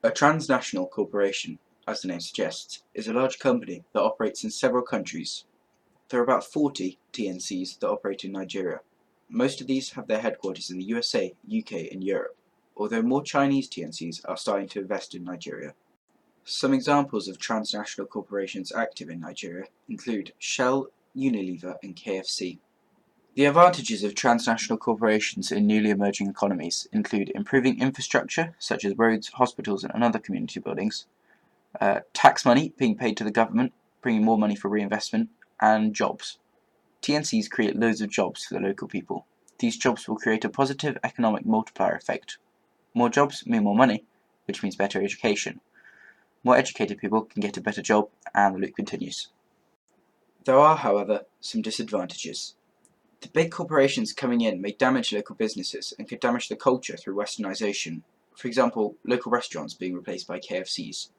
A transnational corporation, as the name suggests, is a large company that operates in several countries. There are about 40 TNCs that operate in Nigeria. Most of these have their headquarters in the USA, UK and Europe, although more Chinese TNCs are starting to invest in Nigeria. Some examples of transnational corporations active in Nigeria include Shell, Unilever and KFC. The advantages of transnational corporations in newly emerging economies include improving infrastructure, such as roads, hospitals and other community buildings, tax money being paid to the government, bringing more money for reinvestment, and jobs. TNCs create loads of jobs for the local people. These jobs will create a positive economic multiplier effect. More jobs mean more money, which means better education. More educated people can get a better job, and the loop continues. There are, however, some disadvantages. The big corporations coming in may damage local businesses and could damage the culture through westernization, for example, local restaurants being replaced by KFCs.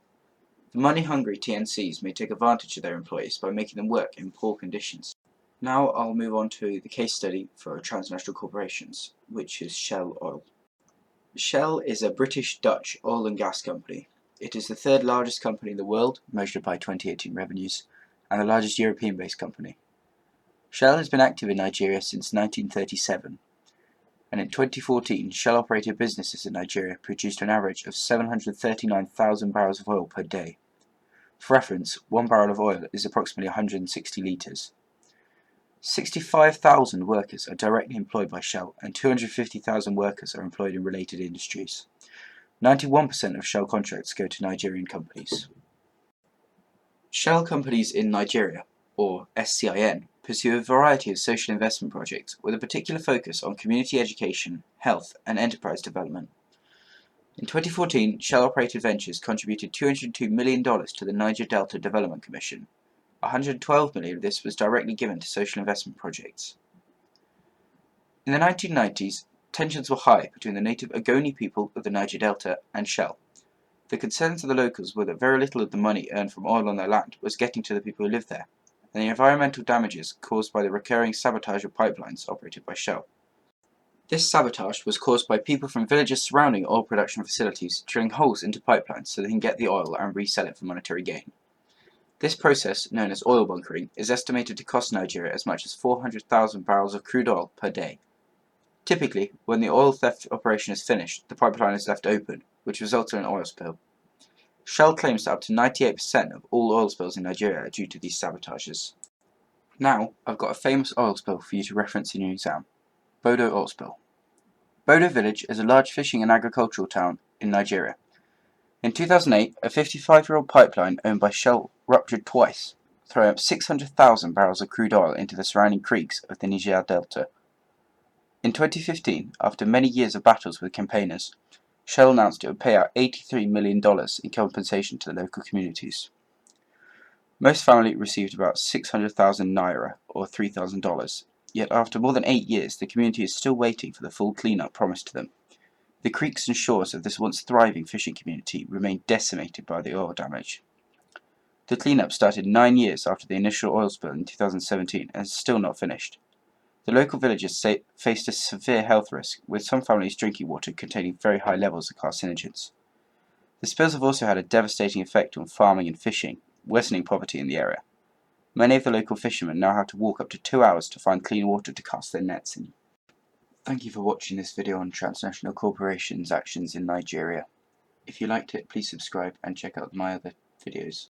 The money-hungry TNCs may take advantage of their employees by making them work in poor conditions. Now I'll move on to the case study for transnational corporations, which is Shell Oil. Shell is a British-Dutch oil and gas company. It is the third largest company in the world, measured by 2018 revenues, and the largest European-based company. Shell has been active in Nigeria since 1937, and in 2014 Shell-operated businesses in Nigeria produced an average of 739,000 barrels of oil per day. For reference, 1 barrel of oil is approximately 160 litres. 65,000 workers are directly employed by Shell, and 250,000 workers are employed in related industries. 91% of Shell contracts go to Nigerian companies. Shell companies in Nigeria, or SCIN, pursue a variety of social investment projects with a particular focus on community education, health, and enterprise development. In 2014, Shell-operated ventures contributed $202 million to the Niger Delta Development Commission. $112 million of this was directly given to social investment projects. In the 1990s, tensions were high between the native Ogoni people of the Niger Delta and Shell. The concerns of the locals were that very little of the money earned from oil on their land was getting to the people who lived there, and the environmental damages caused by the recurring sabotage of pipelines operated by Shell. This sabotage was caused by people from villages surrounding oil production facilities drilling holes into pipelines so they can get the oil and resell it for monetary gain. This process, known as oil bunkering, is estimated to cost Nigeria as much as 400,000 barrels of crude oil per day. Typically, when the oil theft operation is finished, the pipeline is left open, which results in an oil spill. Shell claims that up to 98% of all oil spills in Nigeria are due to these sabotages. Now, I've got a famous oil spill for you to reference in your exam. Bodo oil spill. Bodo village is a large fishing and agricultural town in Nigeria. In 2008, a 55-year-old pipeline owned by Shell ruptured twice, throwing up 600,000 barrels of crude oil into the surrounding creeks of the Niger Delta. In 2015, after many years of battles with campaigners, Shell announced it would pay out $83 million in compensation to the local communities. Most families received about 600,000 naira, or $3,000, yet after more than 8 years the community is still waiting for the full clean-up promised to them. The creeks and shores of this once thriving fishing community remain decimated by the oil damage. The clean-up started 9 years after the initial oil spill in 2017 and is still not finished. The local villagers faced a severe health risk, with some families drinking water containing very high levels of carcinogens. The spills have also had a devastating effect on farming and fishing, worsening poverty in the area. Many of the local fishermen now have to walk up to 2 hours to find clean water to cast their nets in. Thank you for watching this video on transnational corporations' actions in Nigeria. If you liked it, please subscribe and check out my other videos.